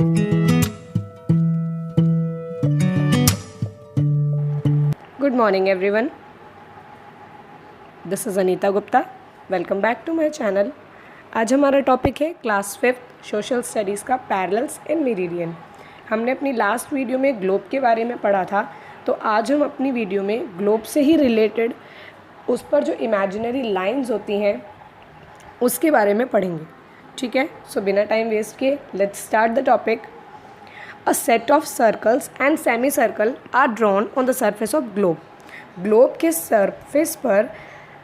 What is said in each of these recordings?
Good morning everyone. This is Anita Gupta. Welcome back to my channel. आज हमारा topic है class 5th social studies का parallels in meridian. हमने अपनी लास्ट वीडियो में ग्लोब के बारे में पढ़ा था, तो आज हम अपनी वीडियो में ग्लोब से ही रिलेटेड उस पर जो इमेजिनरी लाइंस होती हैं उसके बारे में पढ़ेंगे. ठीक है, सो बिना टाइम वेस्ट किए let's start the topic. A set of circles and semicircle are drawn on the surface of globe. Globe के सरफेस पर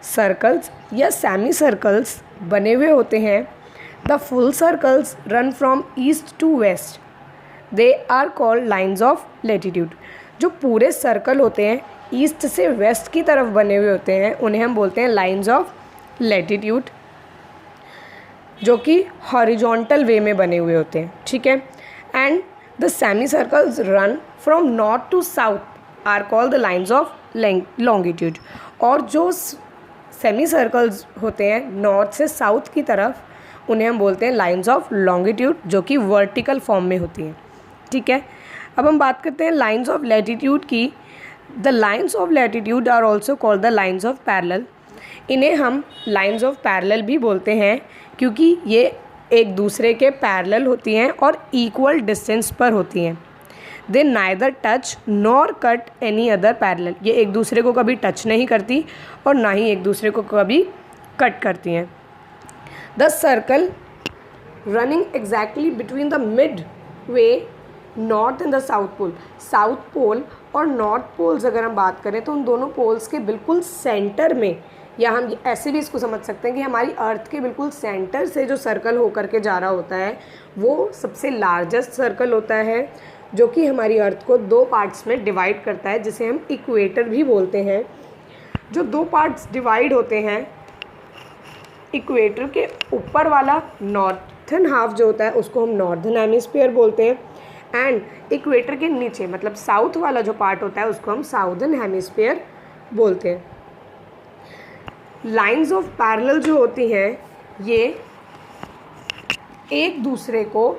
सर्कल्स या सेमी सर्कल्स बने हुए होते हैं. The full circles run from east to west. They are called lines of latitude. जो पूरे circle होते हैं ईस्ट से वेस्ट की तरफ बने हुए होते हैं उन्हें हम बोलते हैं लाइन्स ऑफ लैटिट्यूड, जो कि हॉरिजॉन्टल वे में बने हुए होते हैं. ठीक है, and the semicircles run from north to south are called the lines of longitude. और जो semicircles होते हैं नॉर्थ से साउथ की तरफ उन्हें हम बोलते हैं लाइन्स ऑफ लॉन्गिट्यूड, जो कि वर्टिकल फॉर्म में होती हैं. ठीक है, अब हम बात करते हैं लाइन्स ऑफ लैटिट्यूड की. The lines of latitude are also called the lines of parallel. इन्हें हम लाइन्स ऑफ पैरेलल भी बोलते हैं क्योंकि ये एक दूसरे के पैरेलल होती हैं और इक्वल डिस्टेंस पर होती हैं. They neither touch nor cut any other parallel. ये एक दूसरे को कभी टच नहीं करती और ना ही एक दूसरे को कभी कट करती हैं. The circle running exactly between the mid way north and the south pole. South pole और नॉर्थ पोल्स अगर हम बात करें तो उन दोनों पोल्स के बिल्कुल सेंटर में, या हम ऐसे भी इसको समझ सकते हैं कि हमारी अर्थ के बिल्कुल सेंटर से जो सर्कल होकर के जा रहा होता है वो सबसे लार्जेस्ट सर्कल होता है, जो कि हमारी अर्थ को दो पार्ट्स में डिवाइड करता है, जिसे हम इक्वेटर भी बोलते हैं. जो दो पार्ट्स डिवाइड होते हैं, इक्वेटर के ऊपर वाला नॉर्थन हाफ जो होता है उसको हम नॉर्दर्न हेमिस्फीयर बोलते हैं, एंड इक्वेटर के नीचे मतलब साउथ वाला जो पार्ट होता है उसको हम साउदर्न हेमिस्फीयर बोलते हैं. लाइन्स ऑफ पैरेलल जो होती हैं ये एक दूसरे को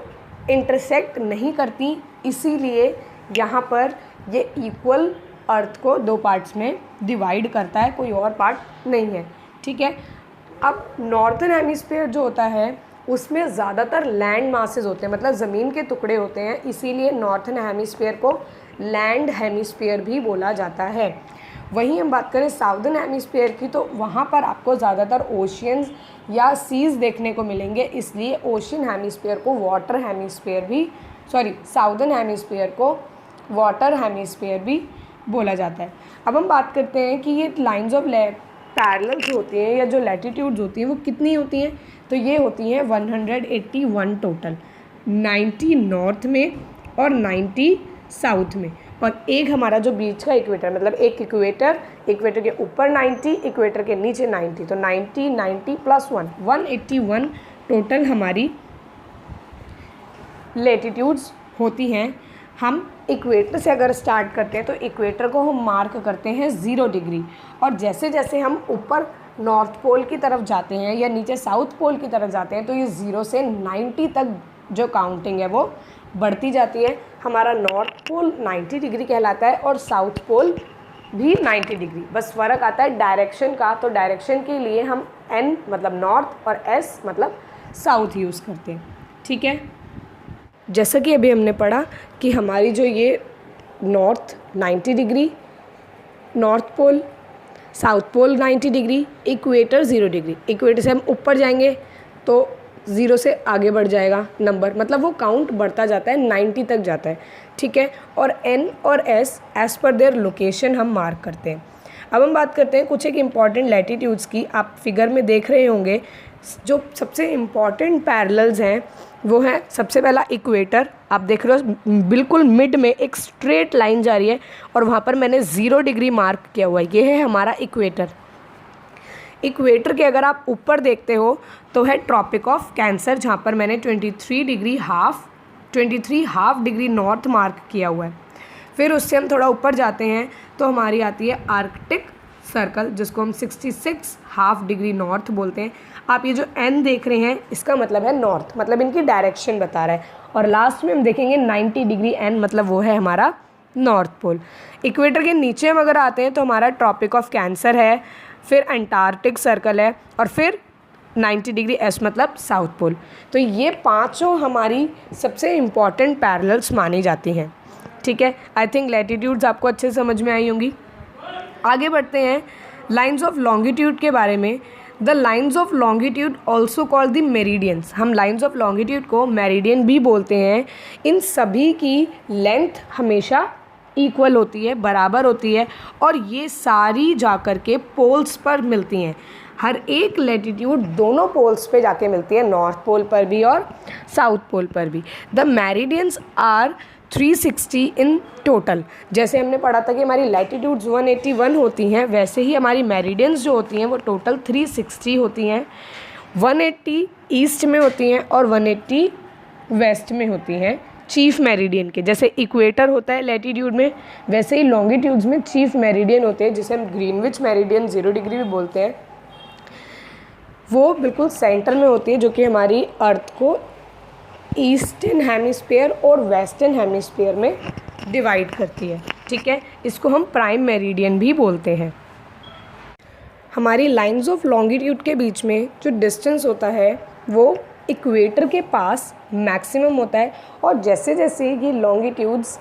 इंटरसेक्ट नहीं करती, इसीलिए यहाँ पर ये इक्वल अर्थ को दो पार्ट्स में डिवाइड करता है, कोई और पार्ट नहीं है. ठीक है, अब नॉर्थन हेमिस्फीयर जो होता है उसमें ज़्यादातर लैंड मासेस होते हैं, मतलब ज़मीन के टुकड़े होते हैं, इसीलिए नॉर्थन हेमिस्फीयर को लैंड हेमिस्फीयर भी बोला जाता है. वहीं हम बात करें साउदर्न हेमिस्फीयर की तो वहाँ पर आपको ज़्यादातर ओशियंस या सीज़ देखने को मिलेंगे, इसलिए ओशियन हेमिस्फीयर को वाटर हेमिस्फीयर भी साउदर्न हेमिस्फीयर को वाटर हेमिस्फीयर भी बोला जाता है. अब हम बात करते हैं कि ये लाइंस ऑफ पैरेलल्स होती हैं या जो लैटिट्यूड्स होती हैं वो कितनी होती हैं, तो ये होती हैं 181 टोटल, 90 नॉर्थ में और 90 साउथ में, और एक हमारा जो बीच का इक्वेटर, मतलब एक इक्वेटर के ऊपर 90, इक्वेटर के नीचे 90, तो 90 प्लस 1 181 टोटल हमारी लेटिट्यूड्स होती हैं. हम इक्वेटर से अगर स्टार्ट करते हैं तो इक्वेटर को हम मार्क करते हैं 0 डिग्री, और जैसे जैसे हम ऊपर नॉर्थ पोल की तरफ जाते हैं या नीचे साउथ पोल की तरफ जाते हैं तो ये 0 से 90 तक जो काउंटिंग है वो बढ़ती जाती है. हमारा नॉर्थ पोल 90 डिग्री कहलाता है और साउथ पोल भी 90 डिग्री, बस फ़र्क आता है डायरेक्शन का. तो डायरेक्शन के लिए हम N मतलब नॉर्थ और S मतलब साउथ यूज़ करते हैं. ठीक है, जैसा कि अभी हमने पढ़ा कि हमारी जो ये north 90 degree, north pole, south pole 90 degree, equator 0 degree. Equator से हम ऊपर जाएंगे तो 0 से आगे बढ़ जाएगा नंबर, मतलब वो काउंट बढ़ता जाता है, 90 तक जाता है. ठीक है, और N और S as per their location हम मार्क करते हैं. अब हम बात करते हैं कुछ एक इम्पॉर्टेंट लैटिट्यूड्स की. आप फिगर में देख रहे होंगे जो सबसे इम्पॉर्टेंट पैरेलल्स हैं वो है सबसे पहला इक्वेटर. आप देख रहे हो बिल्कुल मिड में एक स्ट्रेट लाइन जा रही है और वहाँ पर मैंने 0 डिग्री मार्क किया हुआ है, ये है हमारा इक्वेटर. इक्वेटर के अगर आप ऊपर देखते हो तो है ट्रॉपिक ऑफ कैंसर, जहाँ पर मैंने 23 हाफ डिग्री नॉर्थ मार्क किया हुआ है. फिर उससे हम थोड़ा ऊपर जाते हैं तो हमारी आती है आर्कटिक सर्कल, जिसको हम 66 हाफ डिग्री नॉर्थ बोलते हैं. आप ये जो एन देख रहे हैं इसका मतलब है नॉर्थ, मतलब इनकी डायरेक्शन बता रहा है. और लास्ट में हम देखेंगे 90 डिग्री एन, मतलब वो है हमारा नॉर्थ पोल। इक्वेटर के नीचे हम अगर आते हैं तो हमारा ट्रॉपिक ऑफ कैंसर है, फिर अंटार्कटिक सर्कल है, और फिर 90 डिग्री एस मतलब साउथ पोल। तो ये पांचों हमारी सबसे इम्पॉर्टेंट पैरेलल्स मानी जाती हैं। ठीक है, आई थिंक लैटिट्यूड्स आपको अच्छे समझ में आई होंगी। आगे बढ़ते हैं लाइंस ऑफ लॉन्गिट्यूड के बारे में। The lines of longitude also called the meridians. हम लाइंस ऑफ लॉन्गिट्यूड को मेरिडियन भी बोलते हैं। इन सभी की लेंथ हमेशा इक्वल होती है, बराबर होती है, और ये सारी जाकर के पोल्स पर मिलती हैं। हर एक लैटिट्यूड दोनों पोल्स पे जाके मिलती है, नॉर्थ पोल पर भी और साउथ पोल पर भी। The meridians are 360 in total. जैसे हमने पढ़ा था कि हमारी लैटिट्यूड्स 181 होती हैं, वैसे ही हमारी मेरिडियंस जो होती हैं वो टोटल 360 होती हैं। 180 ईस्ट में होती हैं और 180 वेस्ट में होती हैं चीफ मेरिडियन के। जैसे इक्वेटर होता है लैटिट्यूड में, वैसे ही लॉन्गिट्यूड्स में चीफ मेरिडियन होते हैं, जिसे हम ग्रीनविच मेरिडियन 0 डिग्री भी बोलते हैं। वो बिल्कुल सेंटर में होती है, जो कि हमारी अर्थ को ईस्टर्न हेमिस्फीयर और वेस्टर्न हेमिस्फीयर में डिवाइड करती है। ठीक है, इसको हम प्राइम मेरिडियन भी बोलते हैं। हमारी लाइंस ऑफ लॉन्गिट्यूड के बीच में जो डिस्टेंस होता है वो इक्वेटर के पास मैक्सिमम होता है, और जैसे जैसे ये लॉन्गिट्यूड्स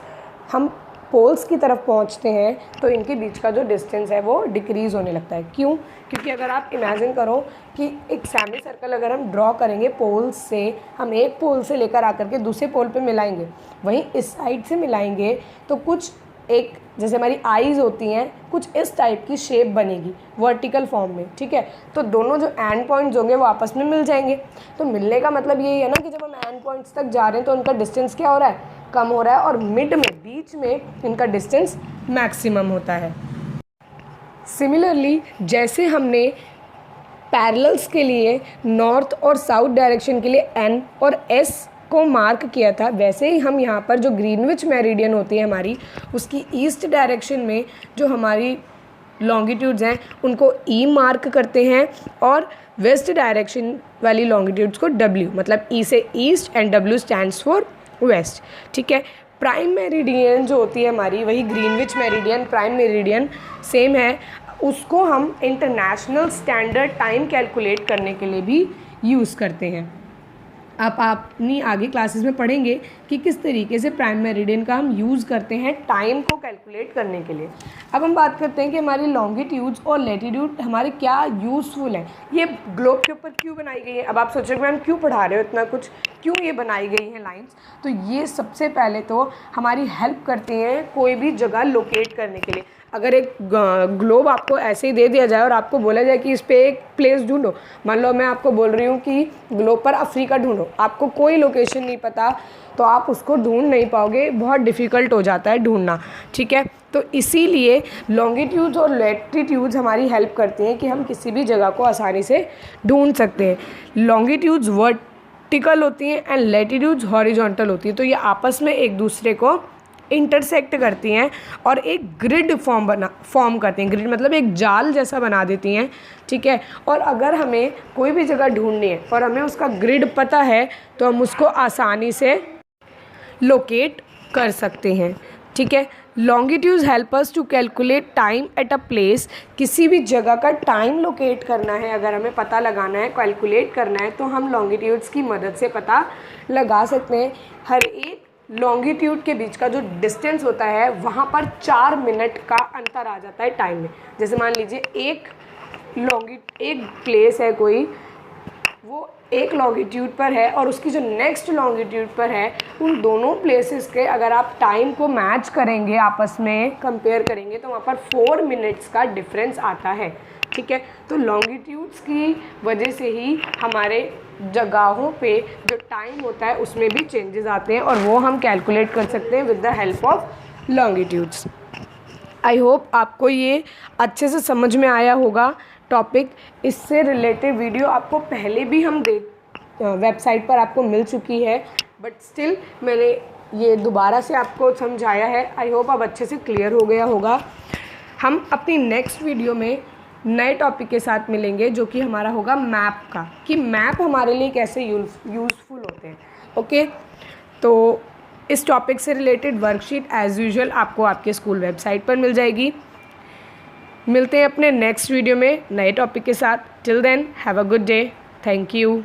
हम पोल्स की तरफ पहुंचते हैं तो इनके बीच का जो डिस्टेंस है वो डिक्रीज़ होने लगता है। क्यों? क्योंकि अगर आप इमेजिन करो कि एक सेमी सर्कल अगर हम ड्रॉ करेंगे पोल्स से, हम एक पोल से लेकर आकर के दूसरे पोल पे मिलाएंगे, वहीं इस साइड से मिलाएंगे तो कुछ एक जैसे हमारी आईज़ होती हैं कुछ इस टाइप की शेप बनेगी वर्टिकल फॉर्म में। ठीक है, तो दोनों जो एंड पॉइंट्स होंगे वो आपस में मिल जाएंगे। तो मिलने का मतलब यही है ना कि जब हम एंड पॉइंट्स तक जा रहे हैं तो उनका डिस्टेंस क्या हो रहा है? कम हो रहा है, और मिड में बीच में इनका डिस्टेंस मैक्सिमम होता है। सिमिलरली जैसे हमने पैरेलल्स के लिए नॉर्थ और साउथ डायरेक्शन के लिए एन और एस को मार्क किया था, वैसे ही हम यहाँ पर जो ग्रीनविच मेरिडियन होती है हमारी, उसकी ईस्ट डायरेक्शन में जो हमारी लॉन्गिट्यूड्स हैं उनको ई मार्क करते हैं, और वेस्ट डायरेक्शन वाली लॉन्गिट्यूड्स को डब्ल्यू, मतलब ई से east and W stands for west. ठीक है, प्राइम मेरिडियन जो होती है हमारी, वही Greenwich meridian prime meridian same है, उसको हम इंटरनेशनल स्टैंडर्ड टाइम कैलकुलेट करने के लिए भी यूज़ करते हैं। आप अपनी आगे क्लासेस में पढ़ेंगे कि किस तरीके से प्राइम मेरिडियन का हम यूज़ करते हैं टाइम को कैलकुलेट करने के लिए। अब हम बात करते हैं कि हमारी लॉन्गिट्यूड्स और लैटिट्यूड हमारे क्या यूज़फुल हैं, ये ग्लोब के ऊपर क्यों बनाई गई है। अब आप सोचोगे मैम क्यों पढ़ा रहे हो इतना कुछ, क्यों ये बनाई गई हैं लाइंस? तो ये सबसे पहले तो हमारी हेल्प करती हैं कोई भी जगह लोकेट करने के लिए। अगर एक ग्लोब आपको ऐसे ही दे दिया जाए और आपको बोला जाए कि इस पर एक प्लेस ढूंढो, मान लो मैं आपको बोल रही हूँ कि ग्लोब पर अफ्रीका ढूंढो, आपको कोई लोकेशन नहीं पता तो आप उसको ढूंढ नहीं पाओगे, बहुत डिफ़िकल्ट हो जाता है ढूंढना। ठीक है, तो इसीलिए लॉन्गिट्यूड्स और लैटिट्यूड्स हमारी हेल्प करती हैं कि हम किसी भी जगह को आसानी से ढूंढ सकते हैं। लॉन्गिट्यूड्स वर्टिकल होती हैं एंड लैटिट्यूड्स हॉरिजॉन्टल होती हैं, तो ये आपस में एक दूसरे को इंटरसेक्ट करती हैं और एक ग्रिड फॉर्म करती हैं। ग्रिड मतलब एक जाल जैसा बना देती हैं। ठीक है, और अगर हमें कोई भी जगह ढूंढनी है और हमें उसका ग्रिड पता है तो हम उसको आसानी से लोकेट कर सकते हैं। ठीक है, longitudes help us to calculate time at a place. किसी भी जगह का टाइम लोकेट करना है, अगर हमें पता लगाना है, कैलकुलेट करना है, तो हम लॉन्गिट्यूड्स की मदद से पता लगा सकते हैं। हर एक लॉन्गिट्यूड के बीच का जो डिस्टेंस होता है वहाँ पर 4 मिनट का अंतर आ जाता है टाइम में। जैसे मान लीजिए एक प्लेस है कोई, वो एक लॉन्गिट्यूड पर है और उसकी जो नेक्स्ट लॉन्गिट्यूड पर है, उन दोनों प्लेसेस के अगर आप टाइम को मैच करेंगे, आपस में कंपेयर करेंगे, तो वहाँ पर 4 मिनट्स का डिफरेंस आता है। ठीक है, तो लॉन्गिट्यूड्स की वजह से ही हमारे जगहों पे जो टाइम होता है उसमें भी चेंजेस आते हैं, और वो हम कैलकुलेट कर सकते हैं with the help of longitudes. I hope आपको ये अच्छे से समझ में आया होगा टॉपिक। इससे रिलेटेड वीडियो आपको पहले भी हम वेबसाइट पर आपको मिल चुकी है, बट स्टिल मैंने ये दोबारा से आपको समझाया है। आई होप अब अच्छे से क्लियर हो गया होगा। हम अपनी नेक्स्ट वीडियो में नए टॉपिक के साथ मिलेंगे, जो कि हमारा होगा मैप का, कि मैप हमारे लिए कैसे यूज़फुल होते हैं। ओके, तो इस टॉपिक से रिलेटेड वर्कशीट एज़ यूजुअल आपको आपके स्कूल वेबसाइट पर मिल जाएगी। मिलते हैं अपने नेक्स्ट वीडियो में नए टॉपिक के साथ। Till then have a good day. Thank you.